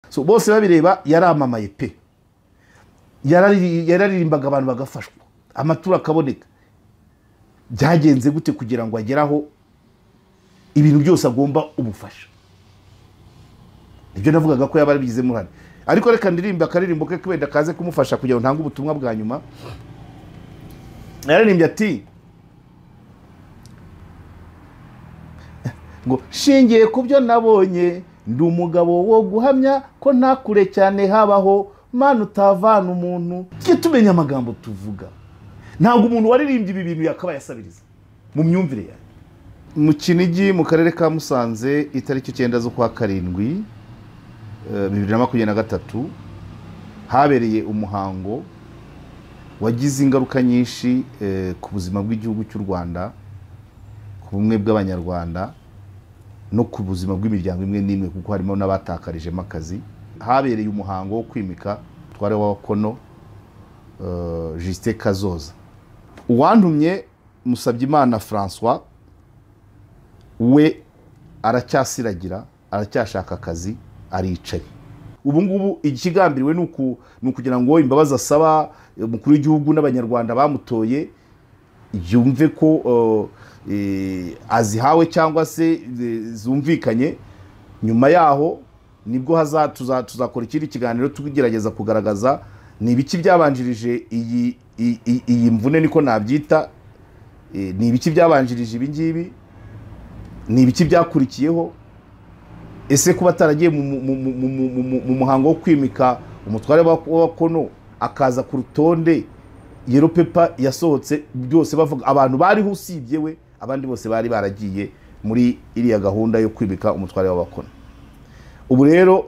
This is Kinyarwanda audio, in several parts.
so bose babireba yaramamaye pe, yararirimbaga abantu bagafashwa, amaturo akaboneka. Byagenze gute kugira ngo ageraho ibintu byose agomba ubufasha? Ibyo navugaga ko yaba bigize murane. Ariko reka ndirimba akaririmbo ke kwenda kaze kumufasha kugira ngo ntange ubutumwa bwa nyuma. Yararimbye ati ngo shingiye kubyo nabonye ndi umugabo wo guhamya ko nta kure cyane habaho mana utavana umuntu. Tujye tumenya amagambo tuvuga. Ntabwo umuntu waririmbye ibi bintu yakaba yasabiriza mu myumvire yawe. Mu Kinigi mu karere ka Musanze itariki 9 z'ukwa karindwi 2023 habereye umuhango wagize ingaruka nyinshi ku buzima bw'igihugu cy'u Rwanda, ku bumwe bw'abanyarwanda no ku buzima bw'imiryango imwe n'imwe, kuko harimo n'abatakarijemo akazi. Habereye umuhango wo kwimika umutware w'abakono Justin Kazoza. Uwantumye Musabyimana François we aracyasiragira, aracyashaka akazi, aricaye. Ubu ngubu ikigambiriwe nukugira ngo imbabazi asaba umukuru w'igihugu n'abanyarwanda bamutoye yumve ko azihawe cyangwa se zumvikanye. Nyuma yaho nibwo tuzakora ikindi kiganiro tugerageza kugaragaza ni ibiki byabanjirije iyi mvune, niko nabyita. Ni ibiki byabanjirije ibi ngibi, ni ibiki byakurikiyeho. Ese kuba ataragiye mu muhango wo kwimika umutware w'abakono akaza ku rutonde Yellow Paper yasohotse, byose bavuga abantu bariho usibye we, abandi bose bari baragiye muri iriya gahunda yo kwimika umutware w'abakono. Ubu rero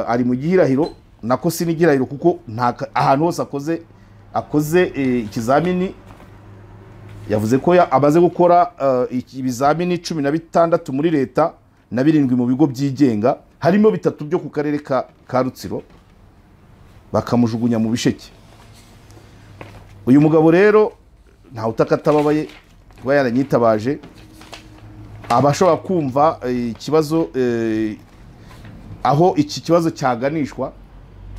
ari mu gihirahiro, nako si n'igihirahiro kuko ahantu hose akoze ikizamini. Yavuze ko amaze gukora ibizamini 16 muri leta na 7 mu bigo byigenga, harimo 3 byo ku karere ka Rutsiro, bakamujugunya mu Bisheke. Uyu mugabo rero nta utakatababaye kuba yaranyitabaje. Abashobora kumva ikibazo aho iki kibazo cyaganishwa,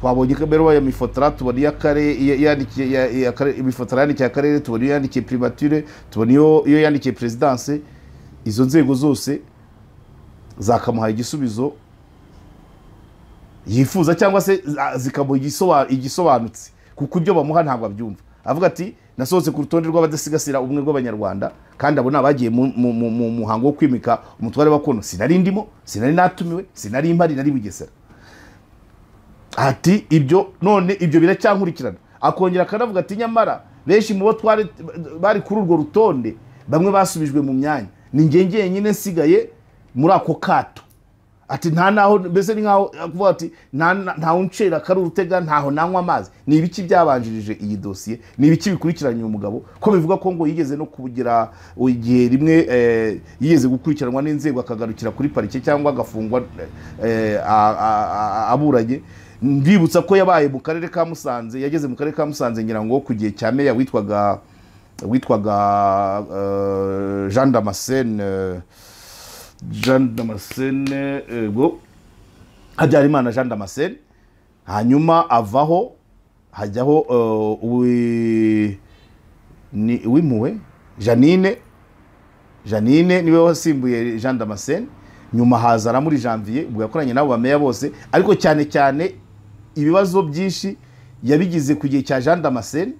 twabonye kamero ya mifotora, tubona yandikiye imifotora yandikiye akarere, tubona yandikiye primature, tubona iyo yandikiye presidence. Izo nzego zose zakamuhaye igisubizo yifuza cyangwa se zikamuha igisobanutse, kuko ibyo bamuha ntabwo abyumva. Avuga ati nasohotse ku rutonde rw'abadasigasira ubumwe bw'abanyarwanda, kandi abo nabagiye mu muhango wo kwimika umutware w'abakono sinari ndimo, sinari natumiwe, sinari impari, nari Bugesera. Ati ibyo none ibyo biracyankurikirana. Akongera akanavuga ati nyamara benshi mu bo bari kuri urwo rutonde bamwe basubijwe mu myanya, ni njye nyine nsigaye muri ako kato. Ati nta naho mbese ni nkaho kuvuga ati nta uncera kari urutega, ntaho nanywa amazi. Ni ibiki byabanjirije iyi dosiye, ni ibiki bikurikiranye umugabo, ko bivuga ko ngo yigeze no kugira igihe rimwe yigeze gukurikiranwa n'inzego akagarukira kuri parike cyangwa agafungwa aburanye. Mbibutsa ko yabaye mu karere ka Musanze, yageze mu karere ka Musanze ngira ngo ku gihe cya meya witwaga Jean Damascene Habyarimana Jean Damascene. Hanyuma avaho hajyaho uwimuwe Janine niwe wasimbuye Jean Damascene. Nyuma hazara muri Janvier ubwo yakoranye nabo bameya bose, ariko cyane cyane ibibazo byinshi yabigize ku gihe cya Jean Damascene.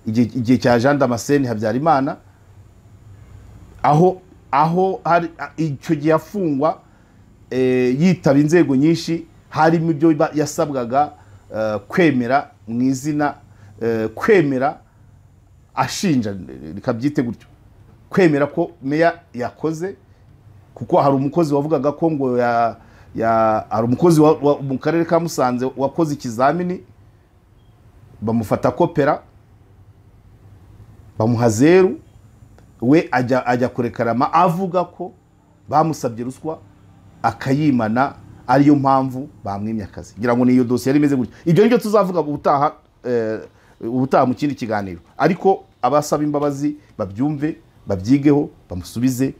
Igihe cya Jean Damascene Habyarimana, aho hari icyo gihe afungwa yitaba inzego nyinshi, harimo ibyo yasabwaga kwemera mu izina, kwemera ashinja, rikabyite gutyo, kwemera ko meya yakoze. Kuko hari umukozi wavugaga ko ngo hari umukozi mu karere ka Musanze wakoze ikizamini, bamufata kopera, bamuha 0, we ajya kurekarama avuga ko bamusabye ruswa akayimana, ariyo mpamvu bamwimye akazi. Ngira ngo niyo dosiye yari imeze gutyo. Ibyo nibyo tuzavuga ubutaha mu kindi kiganiro, ariko abasaba imbabazi babyumve, babyigeho, bamusubize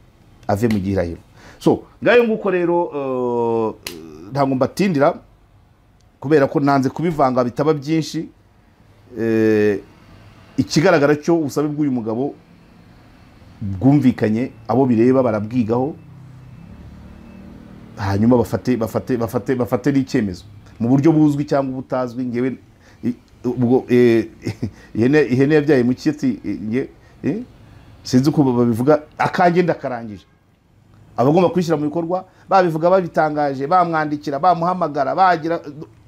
ave mu gihirahiro. So ngayo nguko rero ntabwo mbatindira, kubera ko nanze kubivanga bitaba byinshi. Ikigaragara cyo ubusabe bw'uyu mugabo bwumvikanye, abo bireba barabwigaho, hanyuma bafate n'icyemezo mu buryo buzwi cyangwa ubutazwi. Ngewe ubwo ihene yabyaye mu kiti, sinzi uko babivuga, akange ndakarangije. Abagomba kwishyira mu bikorwa babivuga, babitangaje, bamwandikira, bamuhamagara, bagira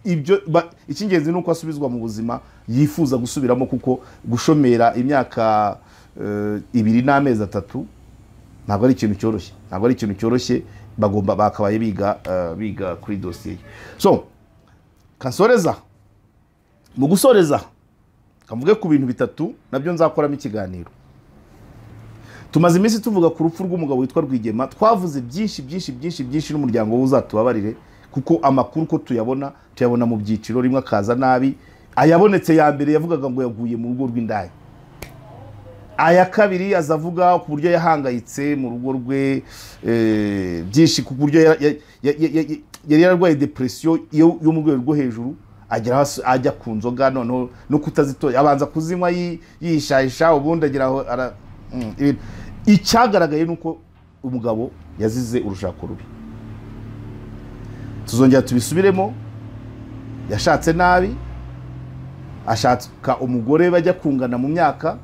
ibyo. Icy'ingenzi ni uko asubizwa mu buzima yifuza gusubiramo, kuko gushomera imyaka 2 n'amezi 3 ntabwo ari ikintu cyoroshye. Bakabaye biga kuri dosiye. So kansoreza, mu gusoreza kavuge ku bintu 3 nabyo nzakoramo ikiganiro. Tumaze iminsi tuvuga ku rupfu rw'umugabo witwa Rwigema, twavuze byinshi n'umuryango we uzatubabarire, kuko amakuru ko tuyabona mu byiciro, rimwe akaza nabi. Ayabonetse ya mbere yavugaga ngo yaguye mu rugo rw'indaya, aya kabiri azavuga ku buryo yahangayitse mu rugo rwe, byinshi ku buryo yari yararwaye depression yo mu rwego rwo hejuru, ajya ku nzoga, noneho no kutazitoya, abanza kuzinywa yishahisha, ubundi ageraho icyagaragaye nuko umugabo yazize urushako rubi. Tuzongera tubisubiremo, yashatse nabi, ashaka umugore bajya kungana mu myaka,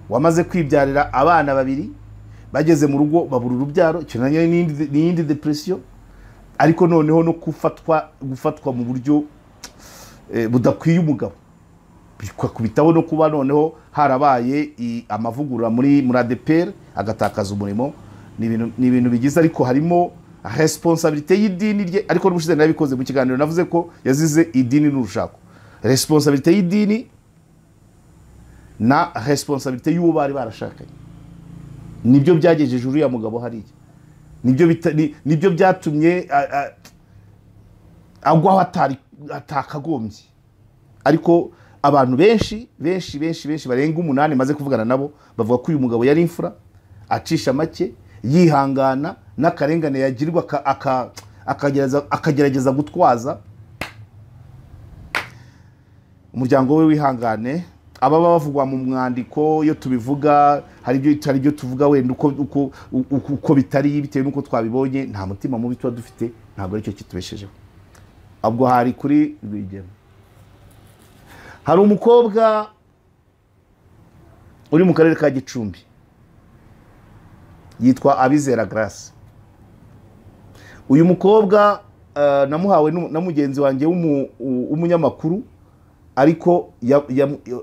wamaze kwibyarira abana 2, bageze mu rugo babura urubyaro, cyane n'indi depression, ariko noneho no gufatwa mu buryo budakwiye umugabo, bikakubitaho no kuba noneho harabaye amavugurura muri ADPR, agatakaza umurimo. Ni ibintu bigize, ariko harimo responsabilité y'idini rye, ariko n'ubushize nabikoze mu kiganiro navuze ko yazize idini n'urushako. Responsabilité y'idini na responsabilité y'uwo bari barashakanye, nibyo byagejeje uriya mugabo hariya, nibyo byatumye agwaho atakagombye. Ariko abantu benshi barenga 8 maze kuvugana nabo bavuga ko uyu mugabo yari imfura, acisha make, yihangana n'akarengane yagirirwa, akagerageza gutwaza. Umuryango we wihangane, ababa bavugwa mu mwandiko iyo tubivuga hari ibyo tuvuga wenda uko bitari, bitewe nuko twabibonye, nta mutima mubi tuba dufite, ntabwo ari cyo kitubeshejeho. Abwo hari kuri Rwigema. Hari umukobwa uri mu karere ka Gicumbi yitwa Abizera Grace. Uyu mukobwa namuhawe na mugenzi wanjye w'umunyamakuru, ariko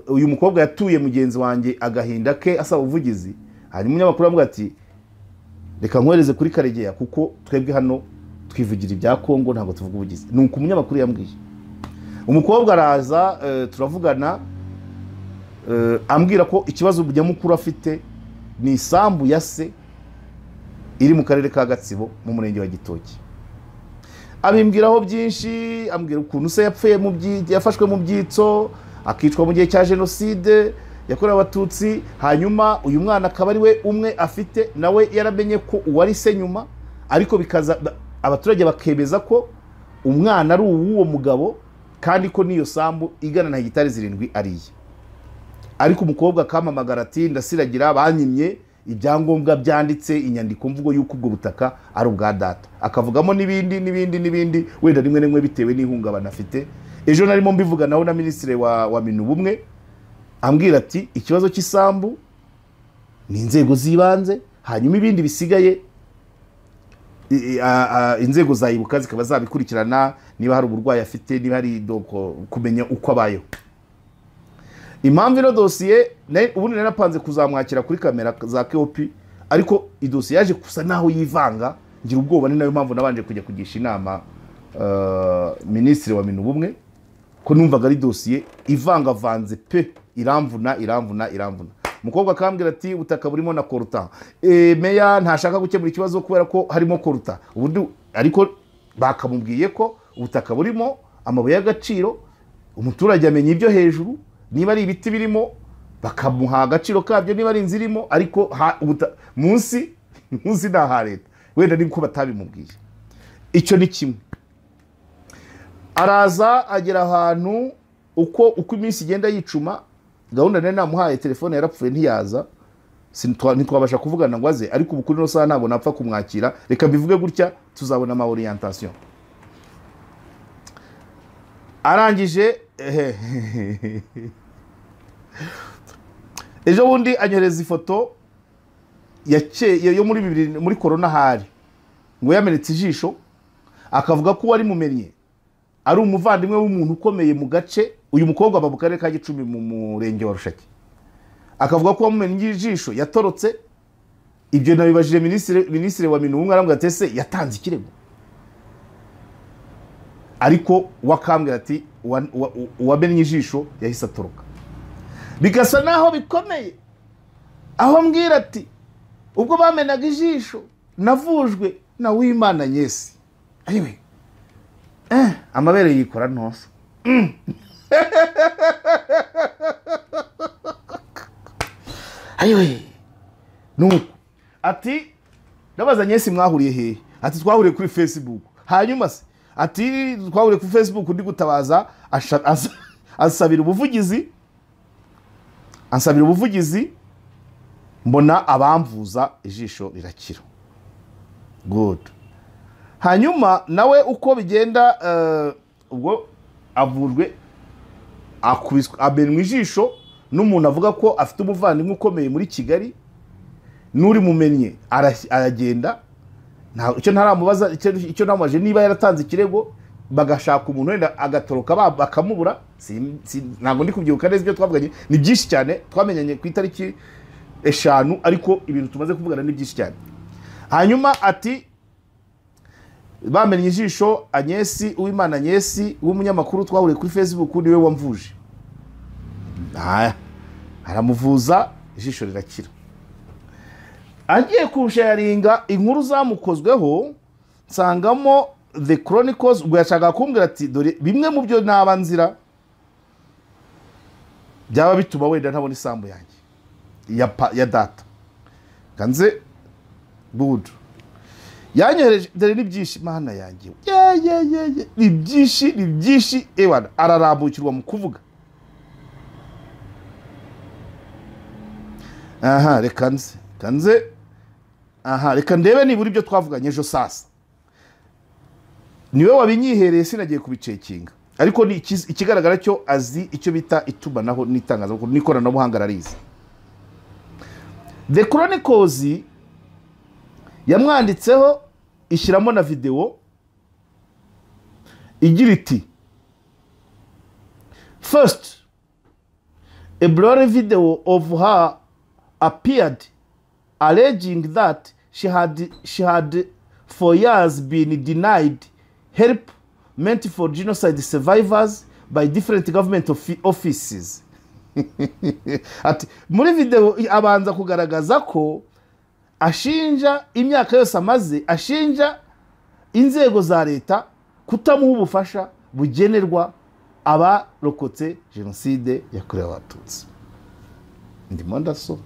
uyu mukobwa yatuye mugenzi wanjye agahinda ke asaba ubuvugizi. Hanyuma umunyamakuru avuga ati reka nkwereze kuri Karegeya, kuko twebwe hano twivugira ibya Kongo, ntabwo tuvuga ubuvugizi. Nuko umunyamakuru yambwiye. Umukobwa araza, turavugana, ambwira ko ikibazo nyamukuru afite ni isambu ya se iri mu karere ka Gatsibo mu murenge wa Gitoki. Abimbwiraho byinshi, ambwira ukuntu se yafashwe mu byitso, akicwa mu gihe cya jenoside yakorewe Abatutsi. Hanyuma uyu mwana akaba ari we umwe afite, nawe yaramenye ko uwari se nyuma, ariko bikaza abaturage bakemeza ko umwana ari uw'uwo mugabo, kandi ko niyo sambu igana na hegitari 7 ariye. Ariko umukobwa akamamagara ati ndasiragira, banyimye ibyangombwa byanditse, inyandiko mvugo y'uko ubwo butaka ari ubwa data. Akavugamo n'ibindi, wenda rimwe bitewe n'ihungabana afite. Ejo narimo mbivuga naho na ministre wa Minubumwe, ambwira ati ikibazo cy'isambu ni inzego zibanze, hanyuma ibindi bisigaye inzego zayibuka zikaba zabikurikirana, niba hari uburwayi afite, niba hari kumenya uko abayeho. Impamvu ino dosiye ubundi narapanze kuzamwakira kuri kamera za KOP, ariko idosiye yaje kusa naho yivanga, ngira ubwoba. Ni nayo mpamvu nabanje kujya kugisha inama ministre wa Minubumwe, ko numvaga ari dosiye ivangavanze pe, iramvuna. Umukobwa akambwira ati ubutaka burimo na koruta, meya ntashaka gukemura ikibazo kubera ko harimo koruta. Ubundi ariko bakamubwiye ko ubutaka burimo amabuye y'agaciro, umuturage amenya ibyo hejuru, niba ari ibiti birimo bakamuha agaciro kabyo, niba ari inzu irimo, ariko munsi nta ha leta, wenda niko batabimubwiye. Icyo ni kimwe. araza agera ahantu uko iminsi igenda yicuma, gahunda nari namuhaye telefone yarapfuye ntiyaza, ntitwabasha kuvugana ngo aze, ariko ubu kuri no saha ntabwo napfa kumwakira, reka mbivuge gutya tuzabona ama orientation. Arangije ejo bundi anyohereza ifoto yo muri corona hari ngo yamenetse ijisho, akavuga ko wari mumenye ari umuvandimwe w'umuntu ukomeye mu gace, uyu mukobwa aba mu karere ka Gicumbi mu murenge wa Rushaki, akavuga ko wamumenye ijisho yatorotse. Ibyo nabibajije minisitiri wa Minubumwe, arambwira ati ese yatanze ikirego, ariko wakambwira ati wamenye ijisho yahise atoroka. Bigasa naho bikomeye, aho mbwira ati ubwo bamenaga ijisho navujwe na Uwimana Nyesi. Ayiwe amabere yikora ntosa. Ayiwe nuko ati ndabaza Nyesi mwahuriye hehe? Ati twahuriye kuri Facebook. Hanyuma se ati twahuriye kuri Facebook ndi gutabaza ansabira ubuvugizi mbona abamvuza ijisho rirakira. Good. Hanyuma nawe uko bigenda ubwo avurwe akubiswe amenwe ijisho n'umuntu avuga ko afite umuvandimwe ukomeye muri Kigali, nuri mumenye aragenda. Icyo ntaramubaza, icyo namaje niba yaratanze ikirego bagashaka umuntu wenda agatoroka bakamubura, ntabwo ndi kubyibuka neza ibyo twavuganye, ni byinshi cyane. Twamenyanye ku itariki 5, ariko ibintu tumaze kuvugana ni byinshi cyane. Hanyuma ati bamenye ijisho Uwimana Nyesi w'umunyamakuru twahuriye kuri Facebook, niwe wamvuje. Aramuvuza ijisho rirakira. Agiye kusharinga inkuru zamukozweho, nsangamo The Chronicles, ubwo yashaka kumbwira ati dore bimwe mu byo nabanzira byaba bituma wenda ntabona isambu yanjye ya data. Kanze budu yanyohereje dore ni byinshi mana yanjye, ni byinshi ewana, ararambukirwa mu kuvuga. Reka ndebe nibura ibyo twavuganye ejo sasa. Niwe wabinyihereye, sinagiye kubicekinga, ariko ni ikigaragara cyo azi icyo bita itumanaho n'itangazamakuru n'ikoranabuhanga ararizi. The Chronicles yamwanditseho ishyiramo na video igira iti, first a blurry video of her appeared alleging that she had for years been denied help meant for genocide survivors by different government offices. Ati muri video abanza kugaragaza ko ashinja imyaka yose amaze, ashinja inzego za leta kutamuha ubufasha bugenerwa abarokotse jenoside yakorewe Abatutsi. Ndimo ndaso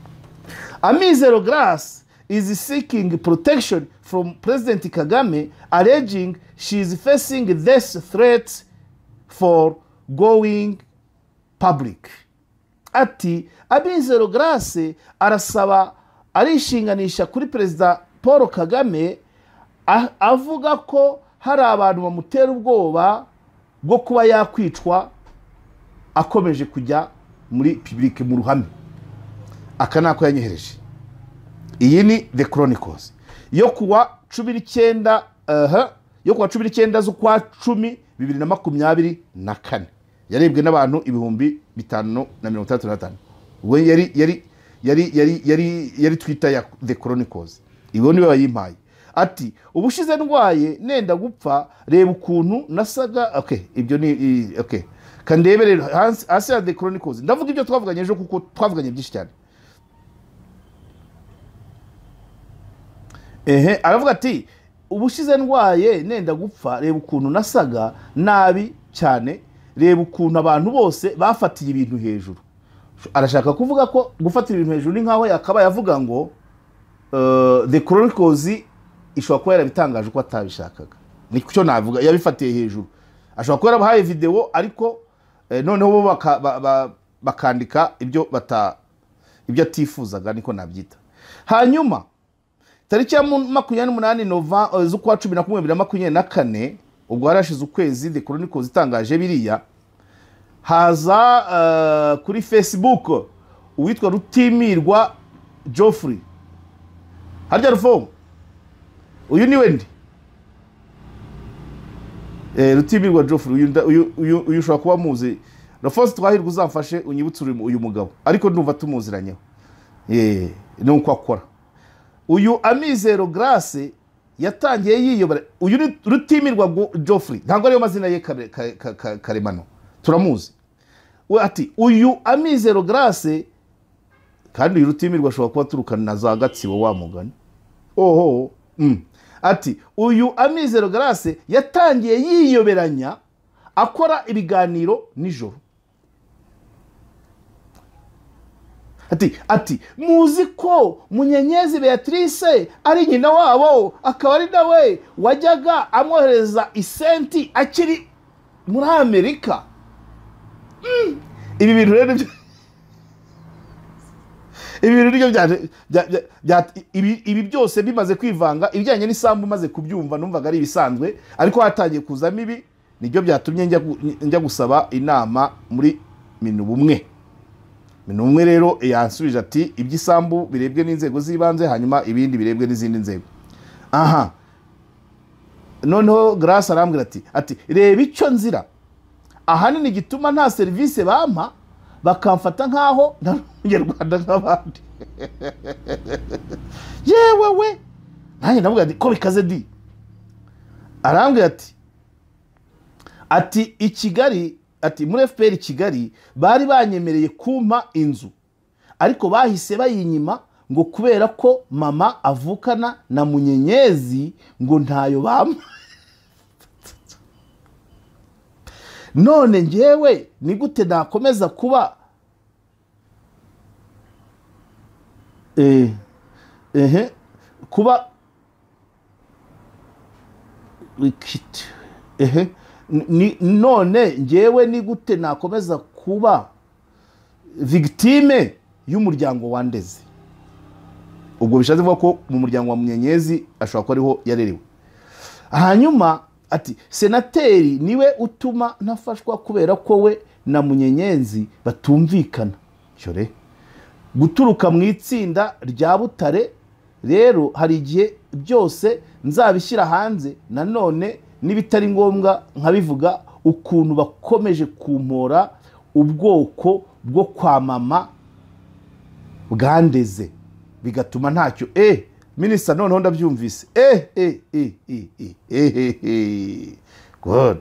Amizero Grace is seeking protection from President Kagame, alleging she is facing death threats for going public. Ati Amizero Grace arasaba, arishinganisha kuri Perezida Paul Kagame, avuga ko hari abantu bamutera ubwoba bwo kuba yakwicwa akomeje kujya muri public mu ruhame. Aka nako yanyohereje. Iyi ni The Chronicles yo kuwa 19 z'ukwa 10 2024, yarebwe n'abantu 535. We yari Twitter ya The Chronicles. Ibo niwe bayimpaye. Ati ubushize ndwaye nenda gupfa, reba ukuntu nasaga. Okay, ibyo ni okay, kandebere hasi ya The Chronicles. Ndavuga ibyo twavuganye ejo kuko twavuganye byinshi cyane. Aravuga ati ubushize ndwaye nenda gupfa, reba ukuntu nasaga nabi cyane, reba ukuntu abantu bose bafatiye ibintu hejuru. Arashaka kuvuga ko gufatira ibintu hejuru ni nkaho yakaba yavuga ngo The Chronicles ishobora kuba yarabitangaje uko atabishakaga. Nicyo navuga, yabifatiye hejuru. ashobora kuba yarabahaye video ariko noneho bo bakandika ibyo atifuzaga, niko nabyita. Hanyuma tariki ya 28 z'ukwa 10 2024, ubwo harashize ukwezi The Chronicles itangaje biriya, haza kuri Facebook uwitwa Rutimirwa Geoffrey. Harya Rufo, uyu ni wendi? Rutimirwa Geoffrey, uyu ushobora kuba muzi. Rufose twahirwa uzamfashe unyibutse uyu mugabo, ariko ndumva tumuziranyeho. Nuko akora. Uyu Amizero Grace yatangiye yiyobora. Uyu ni Rutimirwa Geoffrey, ntabwo ariyo mazina ye karemano, turamuzi. Ati uyu Amizero Grace, kandi uyu Rutimirwa ashobora kuba turukana na za Gatsibo wa mugani. Ati uyu Amizero Grace yatangiye yiyoberanya akora ibiganiro nijoro. Ati muzi ko Munyenyezi Beatrice ari nyina wabo, akaba ari nawe wajyaga amwohereza isenti akiri muri Amerika. Ibi bintu rero ibi byose bimaze kwivanga, ibijyanye n'isambu maze kubyumva numvaga ari ibisanzwe, ariko hatangiye kuzamo ibi, nibyo byatumye njya gusaba inama muri Minubumwe. Minubumwe rero yansubije ati iby'isambu birebwe n'inzego z'ibanze, hanyuma ibindi birebwe n'izindi nzego. Noneho Grace arambwira ati reba icyo nzira, ahanini gituma nta serivisi bampa, bakamfata nkaho n'Abanyarwanda nk'abandi. Yewe we, nanjye ndavuga ko bikaze di. Arambwira ati i Kigali, ati muri FPR Kigali bari banyemereye kumpa inzu, ariko bahise bayinyima ngo kubera ko mama avukana na Munyenyezi ngo ntayo bampa. None njyewe ni gute nakomeza kuba none njyewe ni gute nakomeza kuba victime y'umuryango wandeze? Ubwo bishatse kuvuga ko mu muryango wa Munyenyezi ashobora kuba ariho yarerewe. Hanyuma ati senateri niwe utuma ntafashwa kubera ko we na Munyenyezi batumvikana. Cyore guturuka mu itsinda rya Butare rero hari igihe byose nzabishyira hanze, nanone nibitari ngombwa nkabivuga ukuntu bakomeje kumpora ubwoko bwo kwa mama bwandeze, bigatuma ntacyo Minister noneho ndabyumvise. Good.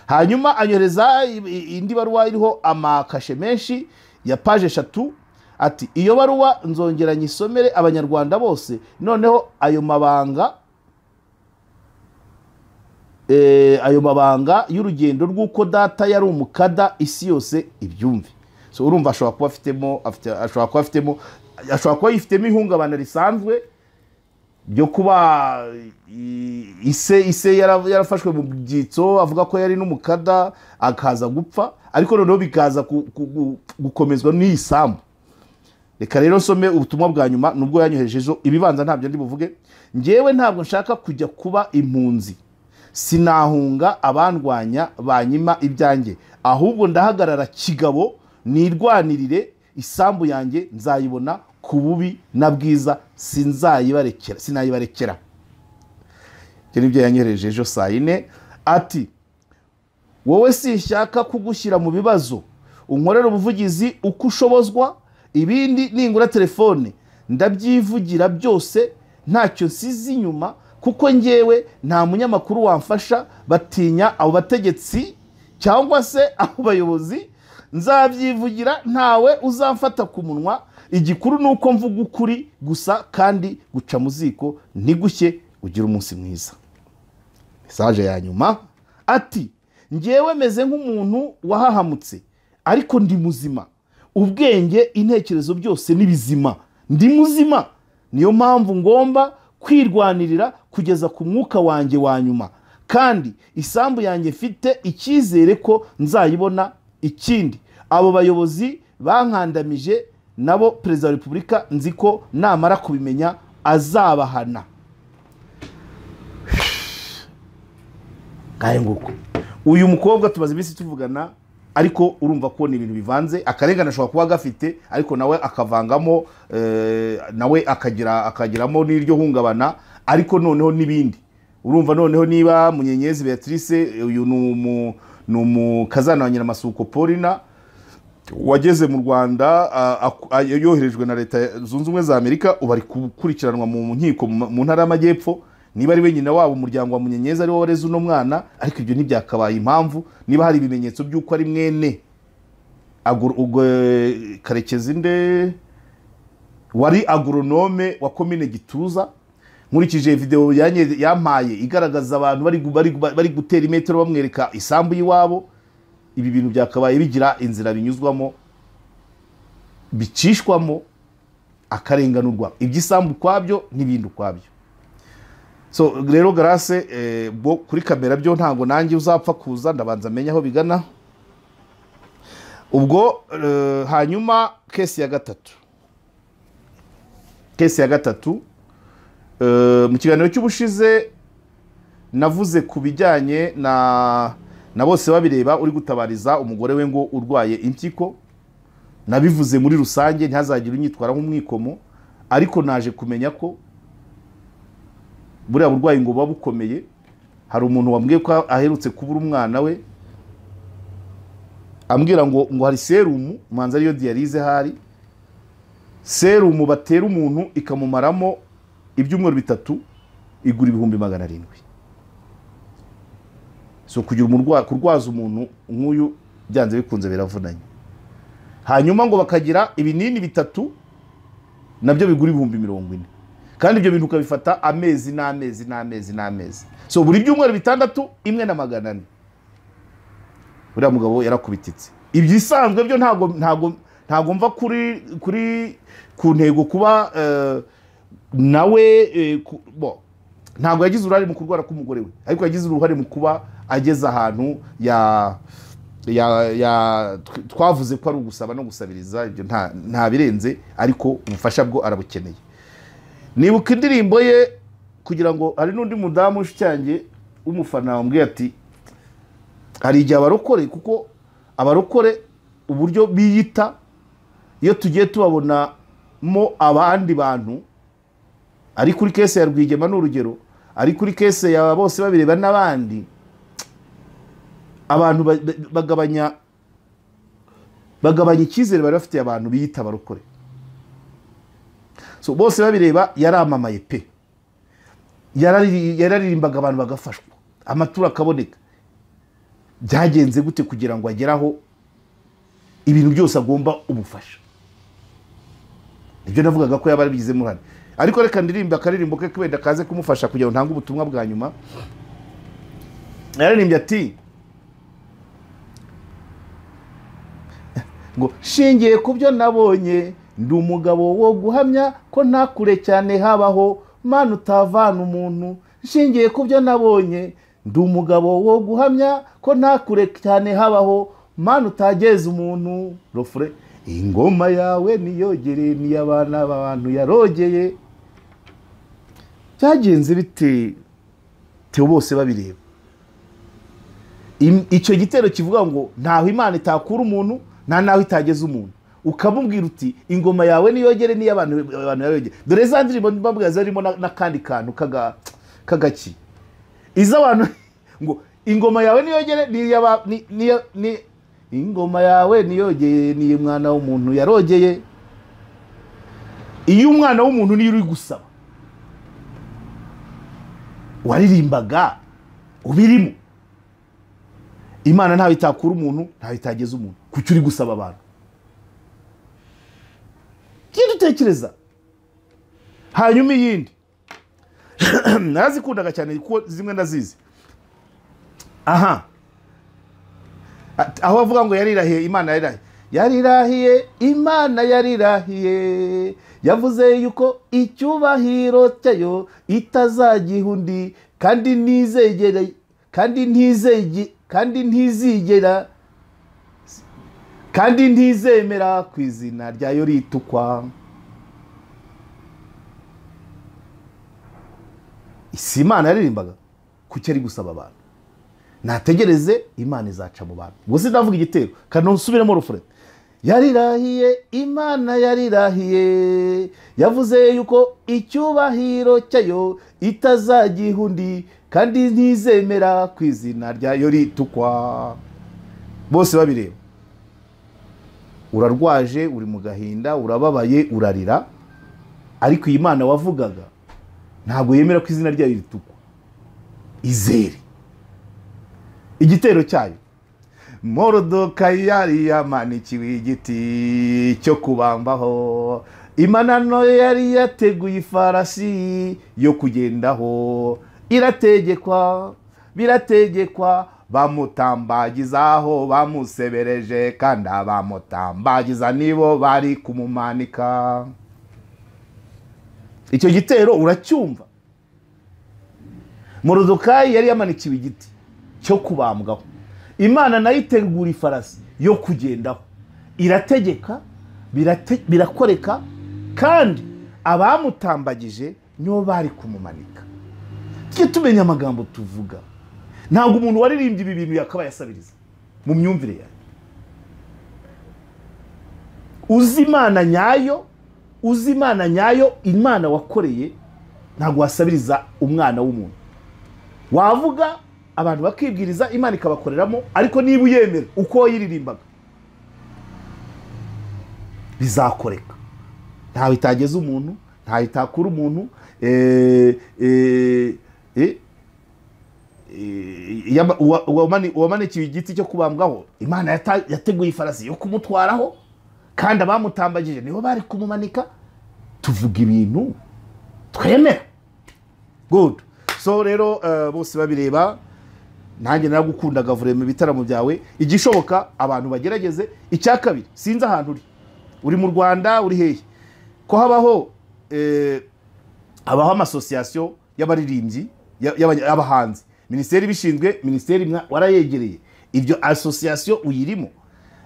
Hanyuma anyoreza indi baruwa iriho amakashe menshi ya page 3. Ati iyo baruwa nzongera nyisomere Abanyarwanda bose, noneho ayo mabanga y'urugendo rw'uko data yari umukada isi yose ibyumve. So urumva ashobora kuba yifitemo ihungabana risanzwe byo kuba ise yarafashwe mu byitso, avuga ko yari n'umukada akaza gupfa, ariko noneho bikaza gukomezwa n'isambu. Reka rero nsome ubutumwa bwa nyuma, nubwo yanyohejeje ibibanza ntabyo ndi buvuge. Njyewe ntabwo nshaka kujya kuba impunzi, sinahunga abandwanya banyima ibyanjye, ahubwo ndahagarara kigabo nirwanirire isambu yanjye, nzayibona ku bubi na bwiza, sinayibarekera. Ibyo nibyo yanyohereje ejo saa 4. Ati wowe sinshaka kugushyira mu bibazo, unkorera ubuvugizi uko ushobozwa, ibindi ningura telefone ndabyivugira byose, ntacyo nsize inyuma, kuko njyewe nta munyamakuru wamfasha, batinya abo bategetsi cyangwa se abo bayobozi. Nzabyivugira, ntawe uzamfata ku munwa, igikuru nuko mvuga ukuri gusa, kandi guca mu ziko ntigushye. Ugira umunsi mwiza. Message ya nyuma ati njyewe meze nk'umuntu wahahamutse, ariko ndi muzima, ubwenge intekerezo byose nibizima, ndi muzima, niyo mpamvu ngomba kwirwanirira kugeza ku mwuka wanjye wa nyuma, kandi isambu yanjye mfite icyizere ko nzayibona. Ikindi, abo bayobozi bankandamije nabo perezida wa repubulika nzi ko namara kubimenya azabahana. Ngaye nguko uyu mukobwa tumaze iminsi tuvugana, ariko urumva ko ni ibintu bivanze. Akarengane ashobora kuba gafite, ariko nawe akavangamo nawe akagiramo n'iryo hungabana, ariko noneho n'ibindi. Urumva noneho niba Munyenyezi Beatrice, uyu ni umukazana wa Nyiramasuko Paulina wageze mu Rwanda yoherejwe na leta zunze ubumwe za Amerika, ubu ari gukurikiranwa mu nkiko mu ntara y'Amajyepfo. Niba ari we nyina wabo umuryango wa Munyenyezi ari wo wareze uno mwana, ariko ibyo ntibyakabaye impamvu. Niba hari ibimenyetso by'uko ari mwene Karekezi nde wari agronome wa komine Gituza, nkurikije video yampaye igaragaza abantu bari gutera imetero bamwereka isambu y'iwabo, ibi bintu byakabaye bigira inzira binyuzwamo bicishwamo akarenganurwa, iby'isambu kwabyo n'ibindi kwabyo. So rero Grace kuri kamera byo ntago nanjye uzapfa kuza, ndabanza amenya aho bigana. Ubwo hanyuma kesi ya gatatu mu kiganiro cy'ubushize navuze ku bijyanye na bose babireba uri gutabariza umugore we ngo urwaye impyiko. Nabivuze muri rusange ntihazagira unyitwara nk'umwikomo, ariko naje kumenya ko buriya burwayi ngo buba bukomeye. Hari umuntu wambwiye ko aherutse kubura umwana we, ambwira ngo hari serumu, manza ariyo dialyse, hari serumu batera umuntu ikamumaramo ibyumweru 3, igura 700,000. So kugira kurwaza umuntu nk'uyu byanze bikunze biravunanye. Hanyuma ngo bakagira ibinini 3 nabyo bigura 40,000, kandi ibyo bintu ukabifata amezi n'amezi. So buri byumweru 6 imwe na 400. Buriya mugabo yarakubititse. Ibyo isanzwe byo ntago mva kuri ku ntego kuba nawe ntago yagize uruhare mu kurwara k'umugore we, ariko yagize uruhare mu kuba ageze ahantu twavuze ko ari ugusaba no gusabiriza. Ibyo nta birenze, ariko ubufasha bwo arabukeneye. Nibuka indirimbo ye, kugira ngo hari n'undi mudamu ushyange umufana wambwiye ati hari igihe abarokore, kuko abarokore uburyo biyita iyo tugiye tubabonamo abandi bantu, ari kuri kese ya Rwigema n'urugero, ari kuri kese ya bose babireba n'abandi, abantu bagabanya icyizere bari bafitiye abantu biyita abarokore. So bose babireba yaramamaye pe, yararirimbaga abantu bagafashwa, amaturo akaboneka. Byagenze gute kugira ngo ageraho ibintu byose agomba ubufasha? Ibyo navugaga ko yaba bigize murane, ariko reka ndirimba akaririmbo ke kwenda kaze kumufasha kugira ngo ntange ubutumwa bwa nyuma. Yaririmbye ati ngo shingiye ku byo nabonye, ndi umugabo wo guhamya ko nta kure cyane habaho mana utavana umuntu. Shingiye ku byo nabonye, ndi umugabo wo guhamya ko nta kure cyane habaho mana utageza umuntu. Rofure, ingoma yawe niyogere n'iy'abana b'abantu yarogeye. Byagenze bite Theo bose babireba? Icyo gitero kivuga ngo ntaho Imana itakura umuntu, nta naho itageza umuntu, ukamubwira uti ingoma yawe niyogere n'iy'abantu yarogeye. Dore za ndirimbo mbabwira zarimo n'akandi kantu kagaki iza abantu ngo ingoma yawe niyogere ni ingoma yawe niyogeye ni umwana w'umuntu yarogeye. Iyo umwana w'umuntu niyo uri gusaba, waririmbaga ubirimo. Imana ntawe itakura umuntu, ntawe itageza umuntu, kuki uri gusaba abantu? Dutekereza. Hanyuma iyindi narazikundaga cyane kuko zimwe ndazizi. Aho bavuga ngo yarirahiye Imana, yarirahiye Imana, yarirahiye yavuze yuko icyubahiro cyayo itazagiha undi, kandi kandi ntizemera ku izina ryayo ritukwa. Si Imana yaririmbaga, kuki ari gusaba abantu? Nategereze Imana izaca mu bantu. Ubwo sindavuga igitero, kandi nsubiremo refrain. Yarirahiye, Imana yarirahiye, yavuze yuko icyubahiro cyayo itazagiha undi, kandi ntizemera ku izina ryayo ritukwa. Bose babireba. Urarwaje, uri mu gahinda, urababaye, urarira, ariko iyi Imana wavugaga ntabwo yemera ko izina ryayo ritukwa. Izere igitero cyayo. Morodekayi yari yamanikiwe igiti cyo kubambaho, Imana no yari yateguye ifarasi yo kugendaho, birategekwa bamutambagizaho, bamusebereje, kandi abamutambagiza nibo bari kumumanika. Icyo gitero uracyumva. Morodekayi yari yamanikiwe igiti cyo kubambwaho, Imana nayo itegura ifarasi yo kugendaho, irategeka, birakoreka, kandi abamutambagije nibo bari kumumanika. Tujye tumenya amagambo tuvuga. Ntabwo umuntu waririmbye ibi bintu yakaba yasabiriza mu myumvire yawe. Uzi Imana nyayo, Imana wakoreye, ntabwo wasabiriza umwana w'umuntu. Wavuga abantu bakibwiriza, Imana ikabakoreramo, ariko niba uyemera uko yiririmbaga bizakoreka. Ntawe itageza umuntu, ntawe itakura umuntu. Uwamanikiwe igiti cyo kubambwaho, Imana yateguye ifarasi yo kumutwaraho, kandi abamutambagije nibo bari kumumanika. Tuvuga ibintu twemera. Good. So rero bose babireba. Nanjye naragukundaga vurema ibitaramo byawe. Igishoboka abantu bagerageze. Icya kabiri, sinzi ahantu uri mu Rwanda, uri hehe, ko habaho amasosiyasiyo y'abaririmbyi, y'abahanzi. Minisiteri bishinzwe, minisiteri warayegereye. Ibyo asosiyasiyo uyirimo?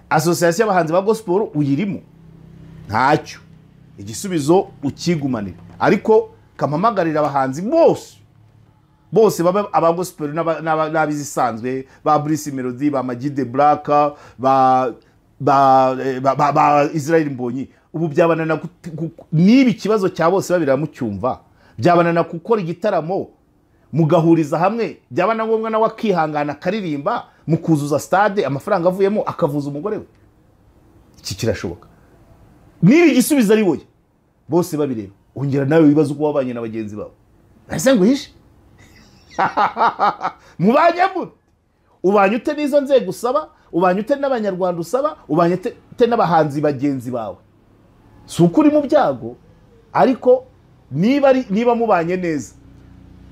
Asosiyasiyo y'abahanzi ba gospel uyirimo? Ntacyo. Igisubizo ukigumanira. Ariko kamamagarira abahanzi bose baba aba gospel n'abizisanzwe, ba Bruce Melody, ba Magide Black, ba Israel Mbonyi. Ubu byabanana niba ikibazo cya bose babira mu cyumva, byabanana gukora igitaramo mugahuriza hamwe, byabana ngombwa na wakihangana karirimba mukuzuza stade, amafaranga avuyemo akavuza umugore we. Iki kirashoboka. Niba igisubizo ari wowe, bose babireba, ongera nawe wibaza uko wabanye na bagenzi bawe. Ese nguhishe mubanye mute? Ubanye ute n'izo nzego usaba? Ubanye ute n'abanyarwanda usaba? Ubanye ute n'abahanzi bagenzi bawe? Si uko uri mu byago, ariko niba mubanye neza.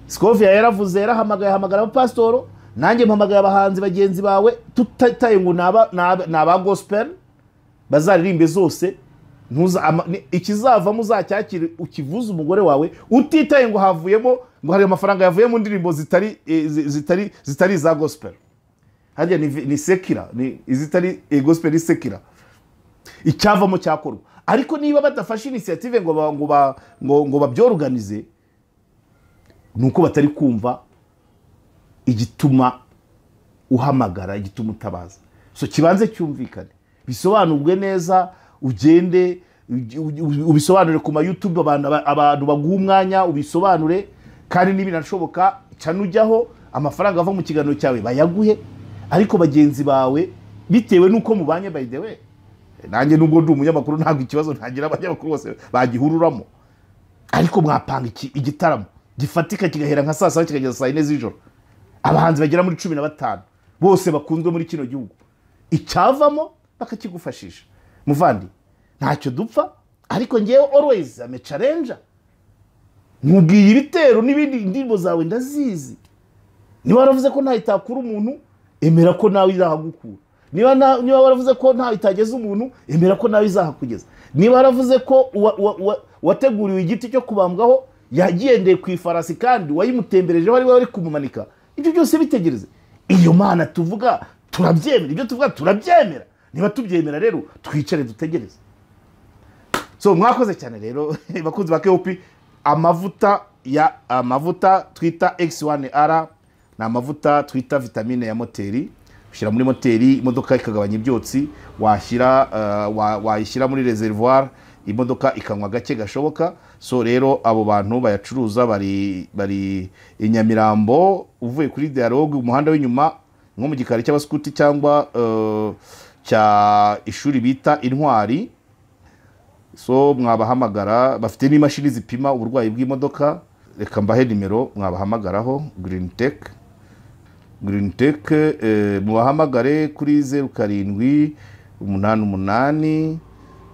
Scovia yaravuze, yarahamagara abapasitoro, nanjye mpamagaye abahanzi bagenzi bawe, tutataye ngo naba gospel bazaririmbe zose. Ikizava muzacyakire ukivuza umugore wawe, utitaye ngo havuyemo, ngo hari amafaranga yavuye mu ndirimbo zitari za gospel. Hajya ni sekira, ni izitari gospel, ni sekira. Icyavamo cyakorwa. Ariko niba badafashe initiative ngo babyorganize, nuko batari kumva igituma uhamagara, igituma utabaza. So kibanze cyumvikane, bisobanurwe neza, ugende ubisobanure ku ma YouTube, abantu baguha umwanya ubisobanure, kandi niba nashoboka canujyaho amafaranga ava mu kiganiro cyawe bayaguhe. Ariko bagenzi bawe bitewe nuko mubanye, by the way, nanjye nubwo ndi umunyamakuru ntabwo ikibazo ntagira, abanyamakuru bose bagihururamo, ariko mwapanga igitaramo gifatika kigahera nka saa 7 kigageza saa 4 z'ijoro, abahanzi bagera muri 15 bose bakunzwe muri kino gihugu, icyavamo bakakigufashisha. Muvandi, ntacyo dupfa, ariko ngewe always ame challenger. Mubwiye ibitero n'ibindi indirimbo zawe ndazizi. Niba waravuze ko nta itakura umuntu, emera ko nawe izahagukura. Niba waravuze ko nta itageza umuntu, emera ko nawe izahakugeza. Niba waravuze ko wateguriwe igiti cyo kubambwaho, yagiendeye ku ifarasi kandi wayimutembereje wari kumumanika, ibyo byose bitegereze. Iyo Mana tuvuga turabyemera, ibyo tuvuga turabyemera. Niba tubyemera rero twicare dutegereze. So mwakoze cyane rero bakunzi ba KOP. Amavuta twita X1R na amavuta twita vitamine ya moteri. Ushyira muri moteri imodoka ikagabanya ibyotsi, wayishyira muri reservoir imodoka ikanywa gake gashoboka. So rero abo bantu bayacuruza bari Inyamirambo uvuye kuri Dialogue umuhanda w'inyuma nko mu gikari cy'abaskuti cyangwa cya ishuri bita Intwari. So mwabahamagara, bafite n'imashini zipima uburwayi bw'imodoka. Reka mbahe nimero mwabahamagaraho. Green Tech mubahamagare kuri 0788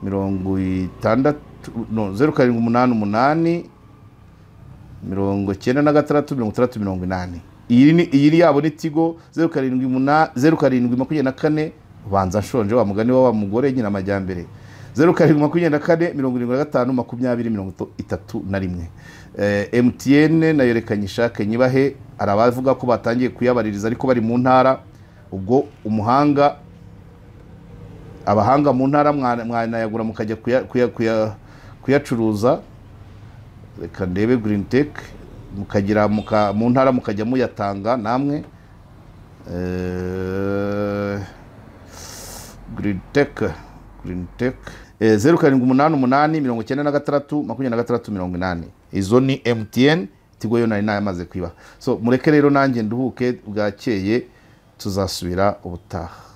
0788 96 iyi yabo ni Tigo 0724 banza nshonje wa mugani wa mugore nyina amajyambere 0724 75 20 31. MTN nayo rekanyishake nyibahe, arabavuga ko batangiye kuyabaririza ariko bari mu ntara. Ubwo abahanga mu ntara mwanayagura mukajya kuyacuruza. Reka ndebe Green Tech mukagira mu ntara mukajya muyatanga namwe. Green Tech 0788 96 23 izo ni MTN. Tigo yo nari nayamaze kwiba. So mureke rero nanjye nduhuke bwakeye, tuzasubira ubutaha.